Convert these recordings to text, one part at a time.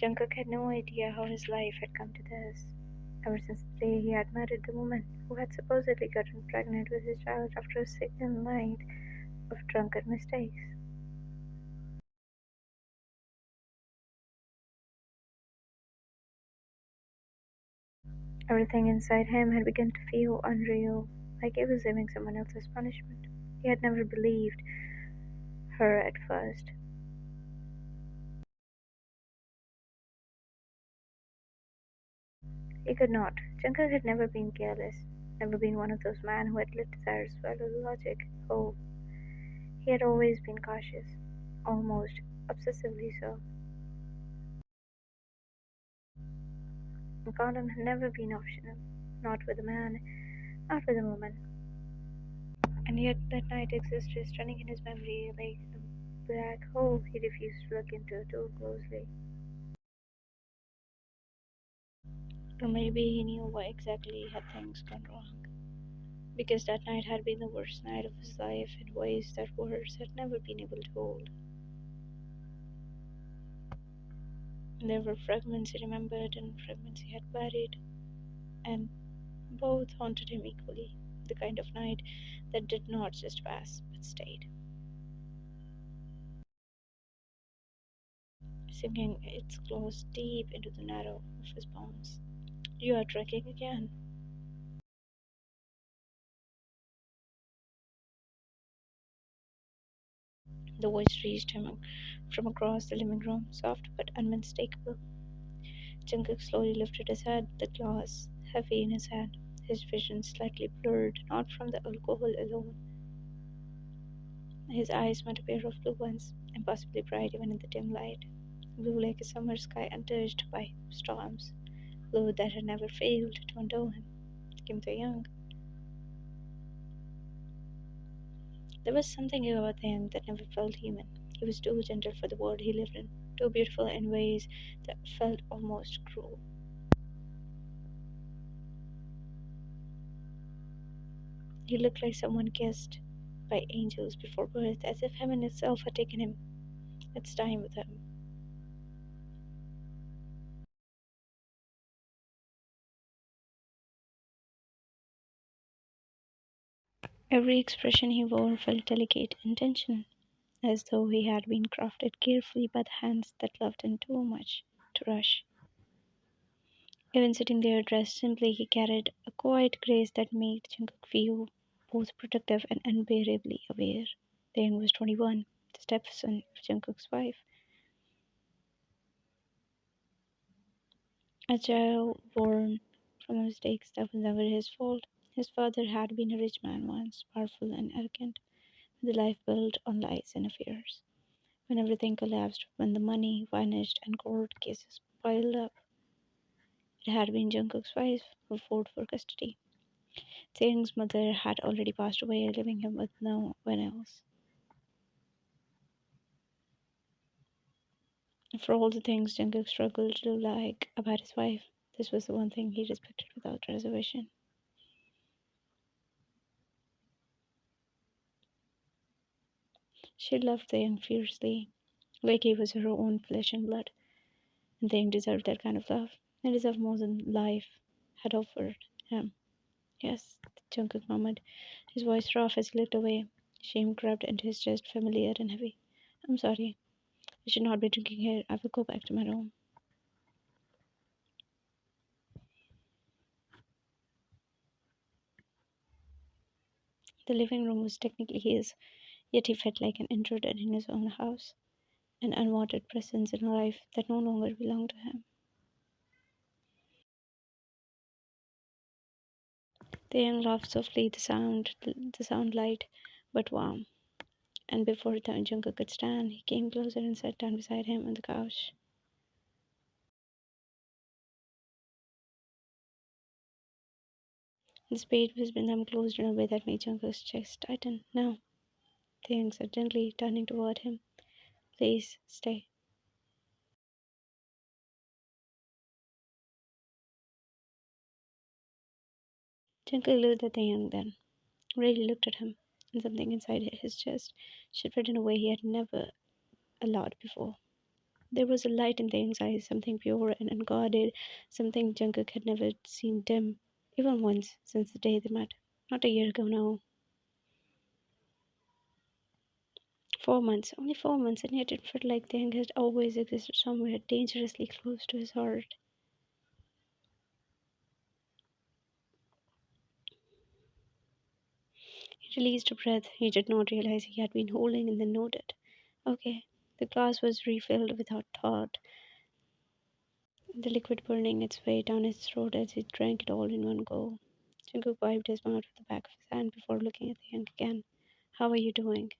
Jungkook had no idea how his life had come to this. Ever since the day he had married the woman who had supposedly gotten pregnant with his child after a single night of drunken mistakes. Everything inside him had begun to feel unreal, like he was living someone else's punishment. He had never believed her at first. He could not. Jungkook had never been careless, never been one of those men who had let desires swallow logic whole. He had always been cautious, almost obsessively so. And condom had never been optional, not with a man, not with a woman. And yet that night existed, running in his memory like a black hole he refused to look into too closely. Or maybe he knew why exactly had things gone wrong. Because that night had been the worst night of his life in ways that words had never been able to hold. There were fragments he remembered and fragments he had buried, and both haunted him equally. The kind of night that did not just pass, but stayed, sinking its claws deep into the marrow of his bones. You are drinking again. The voice reached him from across the living room, soft but unmistakable. Jungkook slowly lifted his head, the glass heavy in his hand, his vision slightly blurred, not from the alcohol alone. His eyes met a pair of blue ones, impossibly bright even in the dim light. Blue like a summer sky untouched by storms, blue that had never failed to undo him, Kim Tae-young. There was something about him that never felt human. He was too gentle for the world he lived in, too beautiful in ways that felt almost cruel. He looked like someone kissed by angels before birth, as if heaven itself had taken him its time with him. Every expression he wore felt delicate intention, as though he had been crafted carefully by the hands that loved him too much to rush. Even sitting there dressed simply, he carried a quiet grace that made Jungkook feel both protective and unbearably aware. Taeyang was 21, the stepson of Jungkook's wife, a child born from mistakes that was never his fault. His father had been a rich man once, powerful and arrogant, with a life built on lies and affairs. When everything collapsed, when the money vanished and court cases piled up, it had been Jungkook's wife who fought for custody. Taeyang's mother had already passed away, leaving him with no one else. For all the things Jungkook struggled to like about his wife, this was the one thing he respected without reservation. She loved Taeyang fiercely, like he was her own flesh and blood, and Taeyang deserved that kind of love. He deserved more than life had offered him. Yes, Jungkook murmured, his voice rough as he looked away. Shame crept into his chest, familiar and heavy. I'm sorry. I should not be drinking here. I will go back to my room. The living room was technically his, yet he felt like an intruder in his own house, an unwanted presence in a life that no longer belonged to him. The young laughed softly, the sound light but warm, and before Jungkook could stand, he came closer and sat down beside him on the couch. The spade was between them closed in a way that made Jungkook's chest tighten. No, Taeyang said gently, turning toward him. Please stay. Jungkook looked at Taeyang then, really looked at him, and something inside his chest shifted in a way he had never allowed before. There was a light in the Yang's eyes, something pure and unguarded, something Jungkook had never seen dim, even once since the day they met. Not a year ago, no. 4 months, only 4 months, and yet it felt like the Yang had always existed somewhere dangerously close to his heart. He released a breath he did not realize he had been holding and then noted. Okay. The glass was refilled without thought, the liquid burning its way down his throat as he drank it all in one go. Jungkook wiped his mouth with the back of his hand before looking at the Yang again. How are you doing?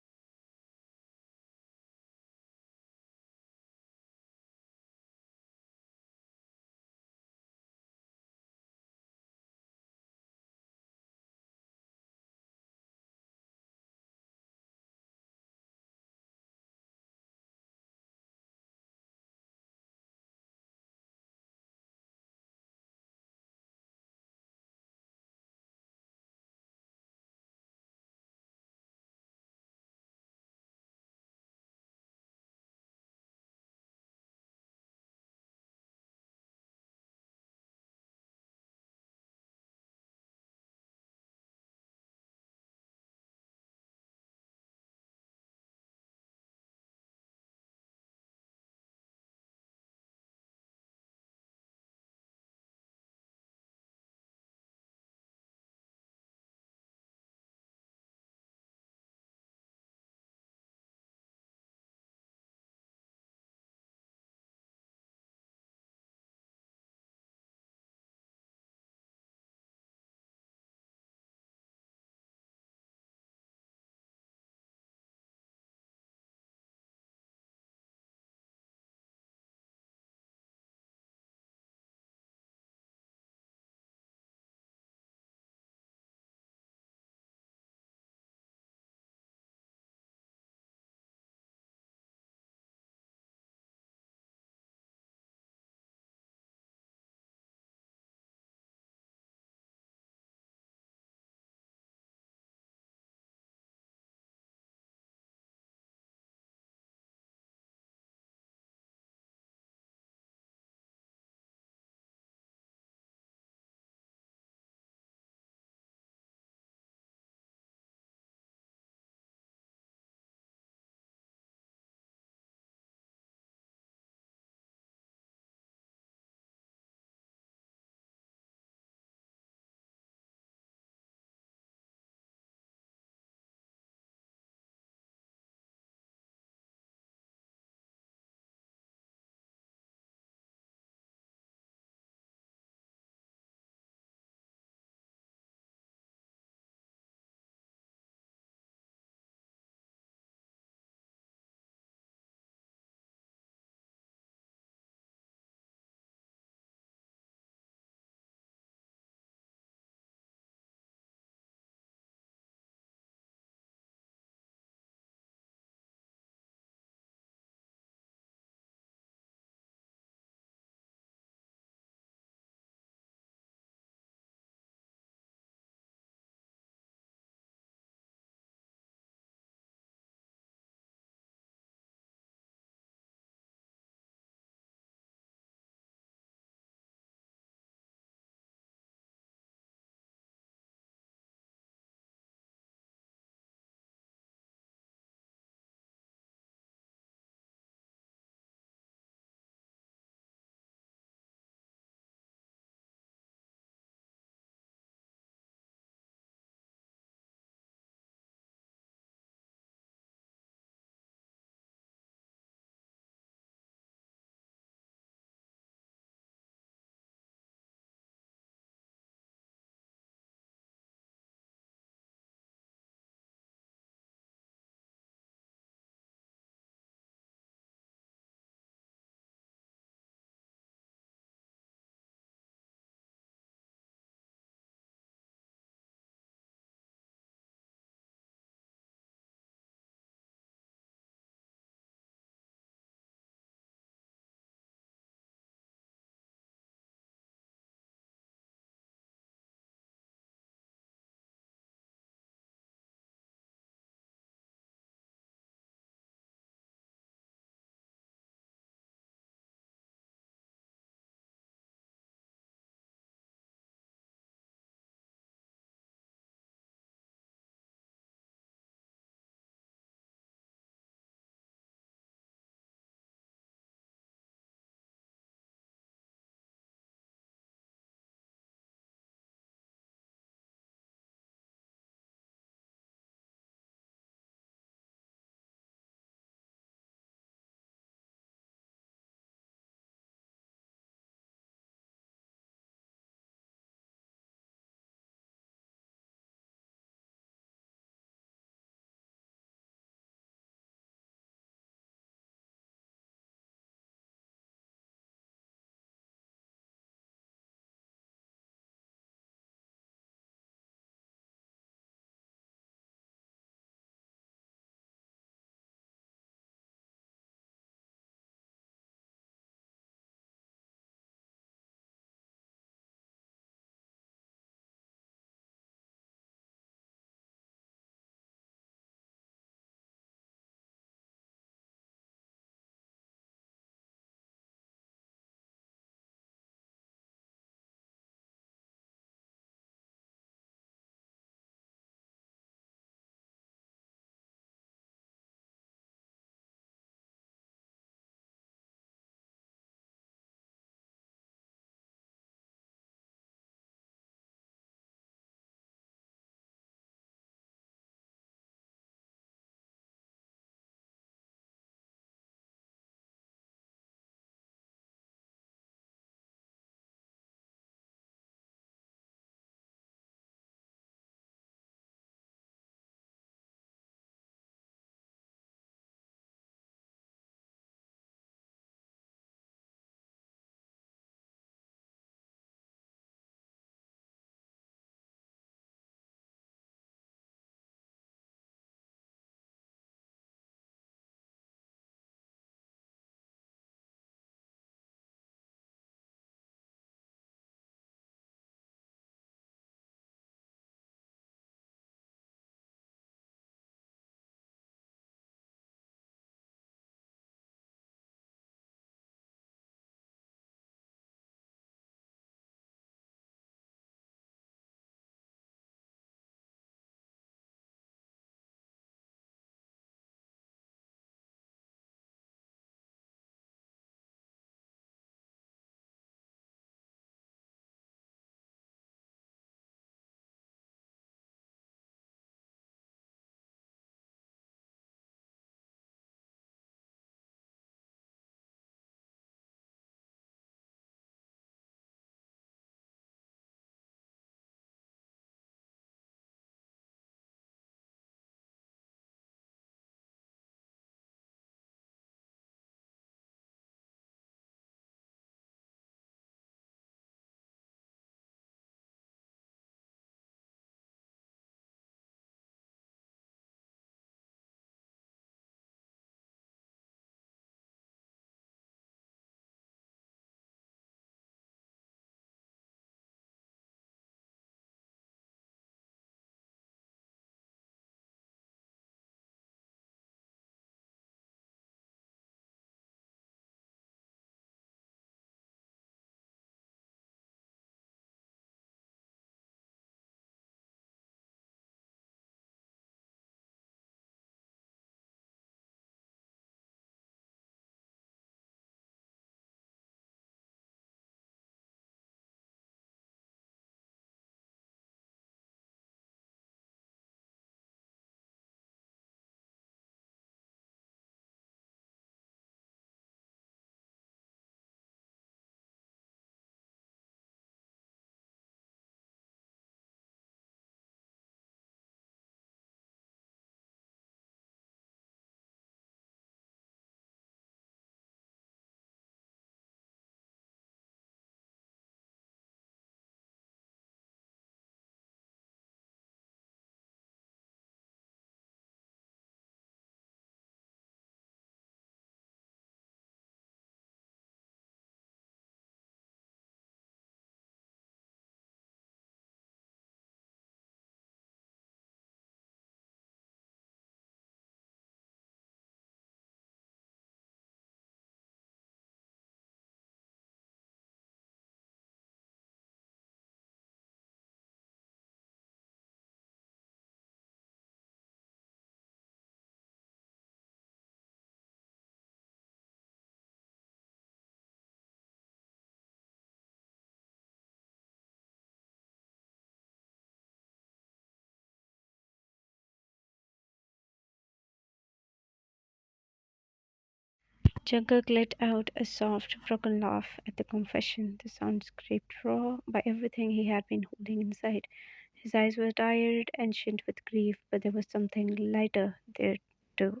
Jungkook let out a soft, broken laugh at the confession. The sound scraped raw by everything he had been holding inside. His eyes were tired, ancient with grief, but there was something lighter there too.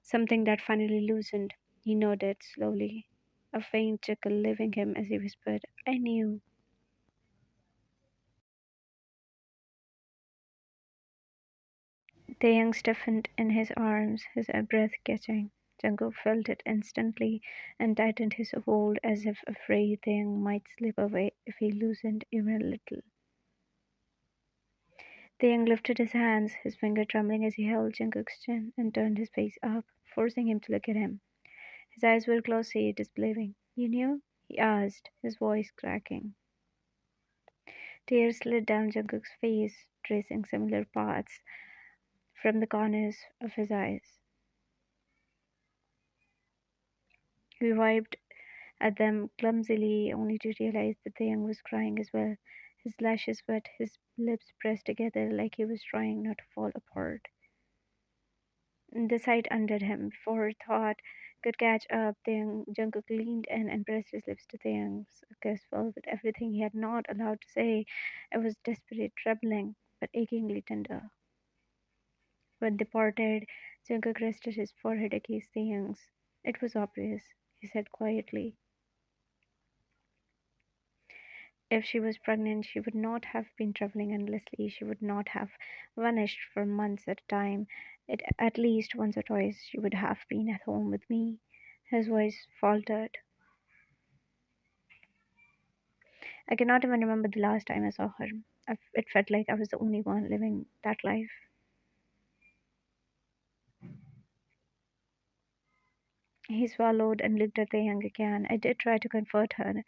Something that finally loosened. He nodded slowly, a faint chuckle leaving him as he whispered, I knew. Taeyang stiffened in his arms, his breath catching. Jungkook felt it instantly and tightened his hold as if afraid Taeyang might slip away if he loosened even a little. Taeyang lifted his hands, his finger trembling as he held Jungkook's chin and turned his face up, forcing him to look at him. His eyes were glossy, disbelieving. You knew? He asked, his voice cracking. Tears slid down Jungkook's face, tracing similar paths from the corners of his eyes. He wiped at them clumsily, only to realize that the young was crying as well. His lashes wet, his lips pressed together like he was trying not to fall apart. The sight undid him. Before thought could catch up, the young Jungkook leaned in and pressed his lips to the young's kiss, filled with everything he had not allowed to say. It was desperate, trembling, but achingly tender. When they parted, Jungkook rested his forehead against the young's. It was obvious, he said quietly. If she was pregnant, she would not have been traveling endlessly. She would not have vanished for months at a time. At least once or twice she would have been at home with me. His voice faltered. I cannot even remember the last time I saw her. It felt like I was the only one living that life. He swallowed and looked at the young again. I did try to comfort her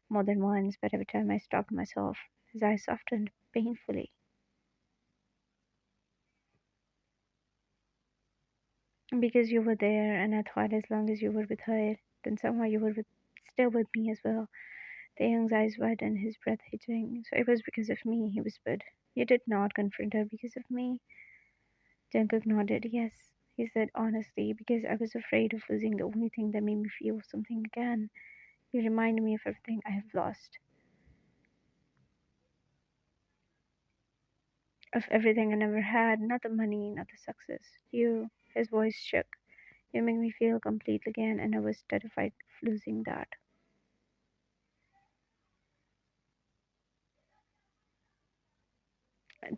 more than once, but every time I stopped myself, his eyes softened painfully. Because you were there, and I thought as long as you were with her, then somehow you were still with me as well. The young's eyes wide and his breath hitching. So it was because of me, he whispered. You did not confront her because of me. Jungkook nodded. Yes, he said honestly, because I was afraid of losing the only thing that made me feel something again. You remind me of everything I have lost, of everything I never had, not the money, not the success. You, his voice shook. You make me feel complete again, and I was terrified of losing that.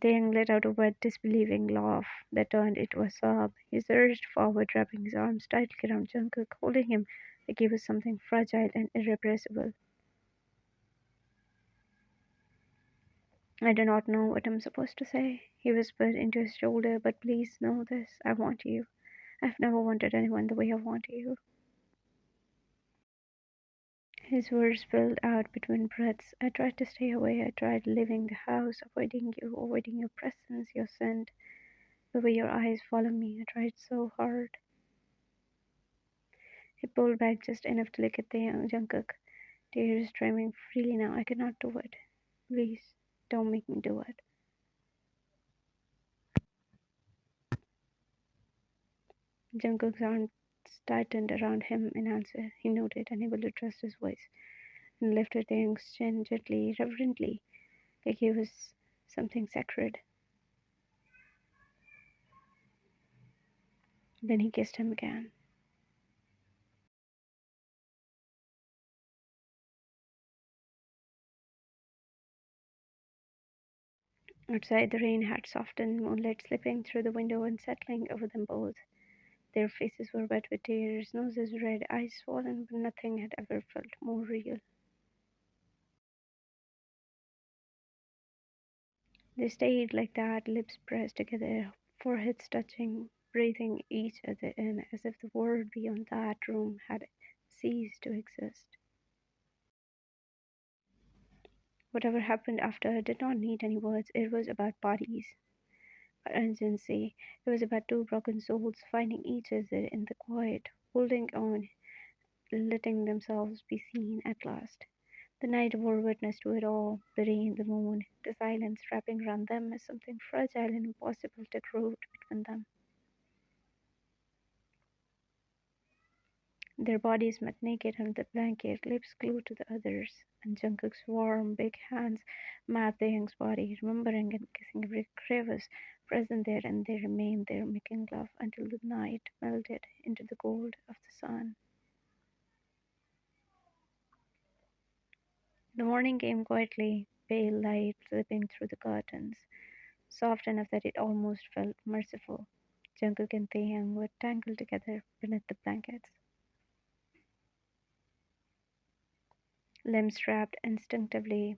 Then let out a wet, disbelieving laugh that turned into a sob. He surged forward, wrapping his arms tightly around Jungkook, holding him like he was something fragile and irrepressible. I do not know what I'm supposed to say, he whispered into his shoulder, but please know this. I want you. I've never wanted anyone the way I want you. His words spilled out between breaths. I tried to stay away. I tried leaving the house, avoiding you, avoiding your presence, your scent, the way your eyes follow me. I tried so hard. He pulled back just enough to look at the young Jungkook. Tears streaming freely now. I cannot do it. Please, don't make me do it. Jungkook's arms tightened around him in answer. He nodded, unable to trust his voice, and lifted the young's chin gently, reverently, like he was something sacred. Then he kissed him again. Outside, the rain had softened, moonlight slipping through the window and settling over them both. Their faces were wet with tears, noses red, eyes swollen, but nothing had ever felt more real. They stayed like that, lips pressed together, foreheads touching, breathing each other in as if the world beyond that room had ceased to exist. Whatever happened after did not need any words. It was about bodies, about urgency. It was about two broken souls finding each other in the quiet, holding on, letting themselves be seen at last. The night bore witness to it all, the rain, the moon, the silence wrapping around them as something fragile and impossible took root between them. Their bodies met naked under the blanket, lips glued to the others, and Jungkook's warm, big hands mapped Taehyung's body, remembering and kissing every crevice present there, and they remained there, making love until the night melted into the gold of the sun. The morning came quietly, pale light slipping through the curtains, soft enough that it almost felt merciful. Jungkook and Taehyung were tangled together beneath the blankets, limbs wrapped instinctively,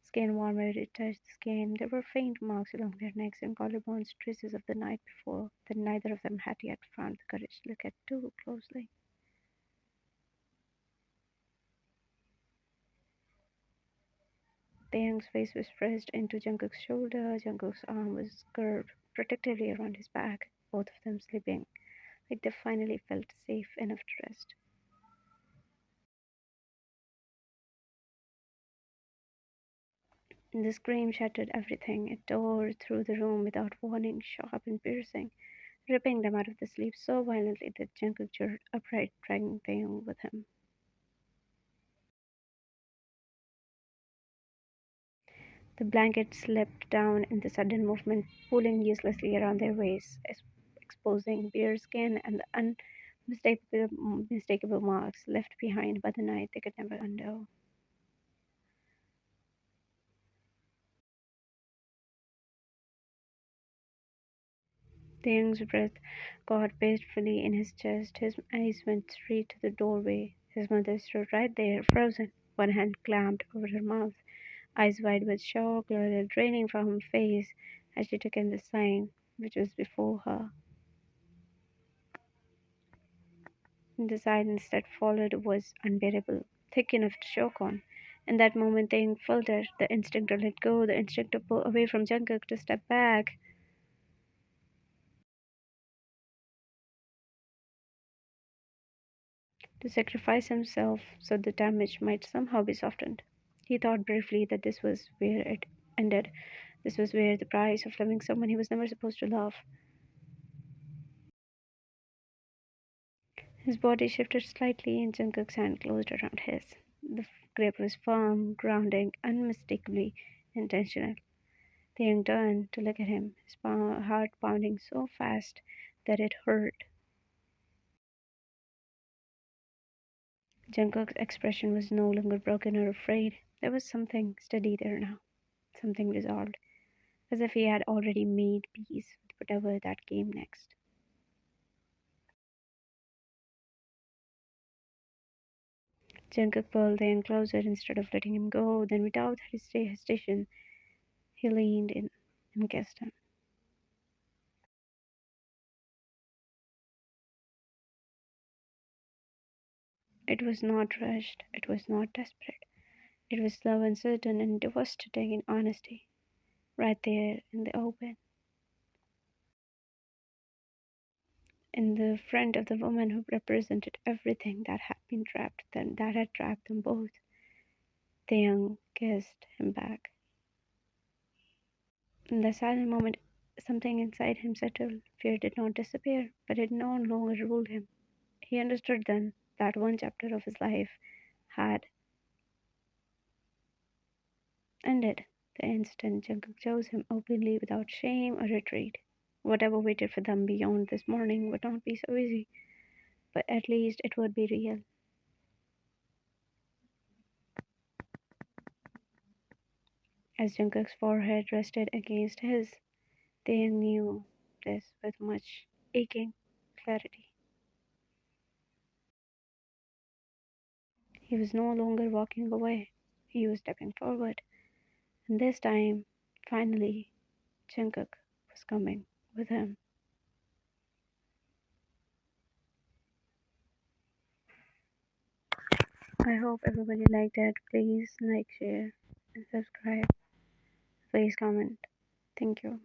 skin warm where it touched the skin. There were faint marks along their necks and collarbones, traces of the night before, that neither of them had yet found the courage to look at too closely. Taehyung's face was pressed into Jungkook's shoulder. Jungkook's arm was curved protectively around his back, both of them sleeping, like they finally felt safe enough to rest. The scream shattered everything. It tore through the room without warning, sharp and piercing, ripping them out of the sleep so violently that Jungkook jerked upright, dragging Taeyong with him. The blanket slipped down in the sudden movement, pulling uselessly around their waists, exposing bare skin and the unmistakable marks left behind by the night they could never undo. The young's breath caught painfully in his chest. His eyes went straight to the doorway. His mother stood right there, frozen, one hand clamped over her mouth, eyes wide with shock, blood draining from her face as she took in the sign which was before her. The silence that followed was unbearable, thick enough to choke on. In that moment, Thing faltered, the instinct to let go, the instinct to pull away from Jungkook, to step back, to sacrifice himself so the damage might somehow be softened. He thought briefly that this was where it ended. This was where the price of loving someone he was never supposed to love. His body shifted slightly and Jungkook's hand closed around his. The grip was firm, grounding, unmistakably intentional. The young turned to look at him, his heart pounding so fast that it hurt. Jungkook's expression was no longer broken or afraid. There was something steady there now, something resolved, as if he had already made peace with whatever that came next. Jungkook pulled the young closer instead of letting him go. Then, without hesitation, he leaned in and kissed him. It was not rushed, it was not desperate. It was slow and certain and devastating in honesty, right there in the open, in the front of the woman who represented everything that had been trapped them, that had trapped them both. The young kissed him back. In the silent moment, something inside him settled. Fear did not disappear, but it no longer ruled him. He understood then that one chapter of his life had ended the instant Jungkook chose him openly without shame or retreat. Whatever waited for them beyond this morning would not be so easy, but at least it would be real. As Jungkook's forehead rested against his, they knew this with much aching clarity. He was no longer walking away, he was stepping forward, and this time, finally, Jungkook was coming with him. I hope everybody liked it. Please like, share, and subscribe. Please comment. Thank you.